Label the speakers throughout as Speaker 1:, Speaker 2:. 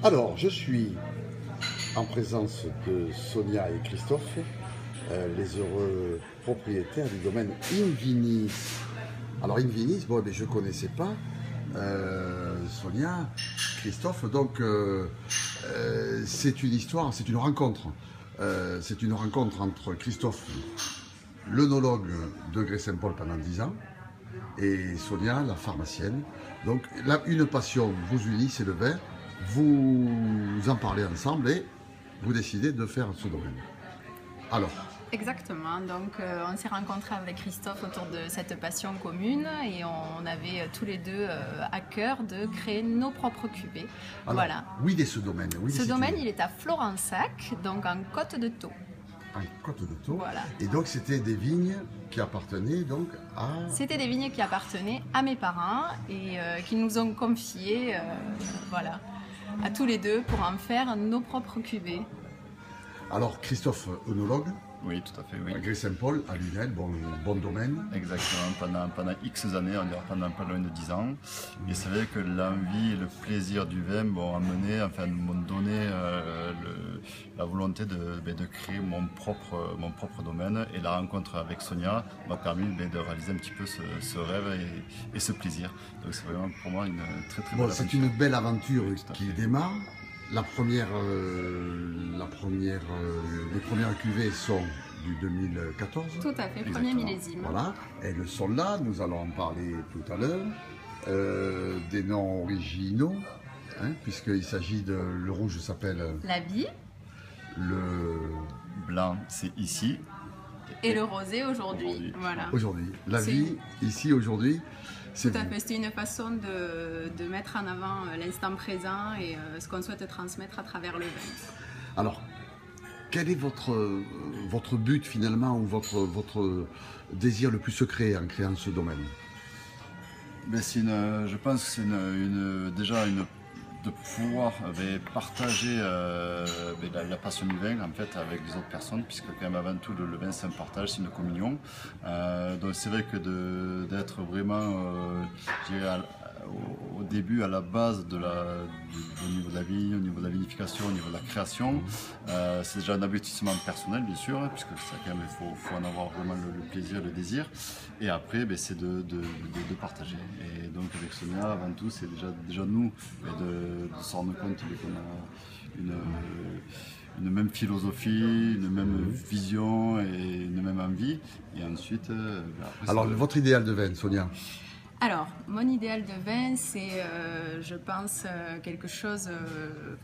Speaker 1: Alors, je suis en présence de Sonia et Christophe, les heureux propriétaires du domaine Invinis. Alors, Invinis, bon, mais je ne connaissais pas. Sonia, Christophe, donc c'est une histoire, c'est une rencontre. C'est une rencontre entre Christophe, l'œnologue de Grès-Saint-Paul pendant 10 ans, et Sonia, la pharmacienne. Donc là, une passion vous unit, c'est le vin. Vous en parlez ensemble et vous décidez de faire ce domaine. Alors,
Speaker 2: Exactement, donc on s'est rencontrés avec Christophe autour de cette passion commune et on avait tous les deux à cœur de créer nos propres cuvées.
Speaker 1: alors
Speaker 2: Voilà.
Speaker 1: où il est ce domaine?
Speaker 2: Ce domaine, il est à Florensac, donc en Côte de Thau.
Speaker 1: En Côte de Thau.
Speaker 2: Voilà.
Speaker 1: Et donc c'était des vignes qui appartenaient donc à...
Speaker 2: C'était des vignes qui appartenaient à mes parents et qui nous ont confiées voilà, à tous les deux pour en faire nos propres cuvées.
Speaker 1: Alors Christophe, œnologue,
Speaker 3: Oui, tout à fait, oui.
Speaker 1: à Grès-Saint-Paul, à Lunel, bon domaine.
Speaker 3: Exactement, pendant X années, on dirait pendant pas loin de 10 ans. Et c'est vrai que l'envie et le plaisir du vin m'ont amené, enfin, m'ont donné la volonté de créer mon propre domaine. Et la rencontre avec Sonia m'a permis de réaliser un petit peu ce rêve et ce plaisir. Donc c'est vraiment pour moi une très très belle
Speaker 1: Bon, c'est
Speaker 3: aventure.
Speaker 1: une belle aventure
Speaker 3: Tout à
Speaker 1: qui
Speaker 3: fait.
Speaker 1: démarre. Les premières cuvées sont du 2014.
Speaker 2: Tout à fait, premier
Speaker 3: Exactement.
Speaker 2: millésime.
Speaker 1: Voilà, elles sont là, nous allons en parler tout à l'heure. Des noms originaux, hein, puisqu'il s'agit de... Le rouge s'appelle
Speaker 2: La vie
Speaker 1: le...
Speaker 3: Blanc, c'est ici.
Speaker 2: et le rosé aujourd'hui.
Speaker 3: Aujourd'hui.
Speaker 2: Voilà.
Speaker 1: Aujourd'hui. La
Speaker 2: C'est-
Speaker 1: vie, ici, aujourd'hui, c'est
Speaker 2: Tout à
Speaker 1: vous.
Speaker 2: fait, c'est une façon de mettre en avant l'instant présent et ce qu'on souhaite transmettre à travers le vin.
Speaker 1: Alors, quel est votre but finalement, ou votre désir le plus secret en créant ce domaine?
Speaker 3: Ben, je pense que c'est de pouvoir partager la passion du vin en fait avec les autres personnes, puisque quand même avant tout le vin c'est un partage, c'est une communion. Donc c'est vrai que d'être vraiment je dirais, au début, à la base au niveau de la vigne, au niveau de la vinification, au niveau de la création, c'est déjà un aboutissement personnel bien sûr, hein, puisque ça, quand même, faut en avoir vraiment le plaisir, le désir. Et après, c'est de partager. Et donc avec Sonia, avant tout, c'est déjà nous de se rendre compte qu'on a une même philosophie, une même vision et une même envie. Et ensuite, après,
Speaker 1: Alors, votre idéal de vin, Sonia?
Speaker 2: Alors, mon idéal de vin, c'est, je pense, quelque chose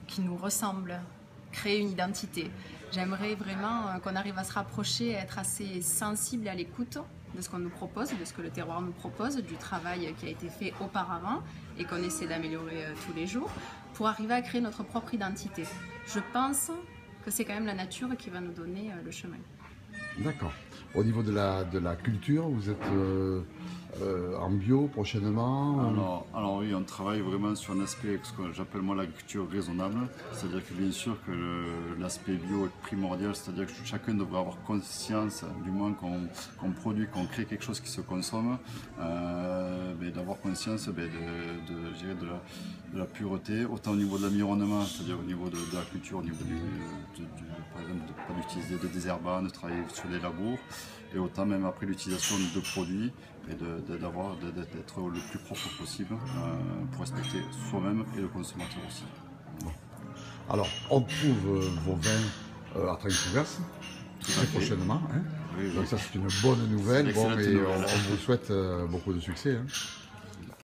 Speaker 2: qui nous ressemble, créer une identité. J'aimerais vraiment qu'on arrive à se rapprocher, à être assez sensible et à l'écoute de ce qu'on nous propose, de ce que le terroir nous propose, du travail qui a été fait auparavant et qu'on essaie d'améliorer tous les jours, pour arriver à créer notre propre identité. Je pense que c'est quand même la nature qui va nous donner le chemin.
Speaker 1: D'accord. Au niveau de la culture, vous êtes en bio prochainement?
Speaker 3: Alors oui, on travaille vraiment sur un aspect, ce que j'appelle moi l'agriculture raisonnable, c'est-à-dire que bien sûr que l'aspect bio est primordial, c'est-à-dire que chacun devrait avoir conscience, du moins qu'on produit, qu'on crée quelque chose qui se consomme, d'avoir conscience je dirais de la pureté, autant au niveau de l'environnement, c'est-à-dire au niveau de la culture, au niveau par exemple de ne pas utiliser de désherbants, de travailler sur les labours, et autant même après l'utilisation de produits, et d'être le plus propre possible pour respecter soi-même et le consommateur aussi.
Speaker 1: Alors, on trouve vos vins à Trinquevers très
Speaker 3: fait.
Speaker 1: prochainement. Hein.
Speaker 3: Oui, oui.
Speaker 1: Donc ça, c'est une bonne nouvelle.
Speaker 3: C'est
Speaker 1: Bon,
Speaker 3: une
Speaker 1: et
Speaker 3: excellente
Speaker 1: on
Speaker 3: nouvelle.
Speaker 1: vous souhaite beaucoup de succès. Hein.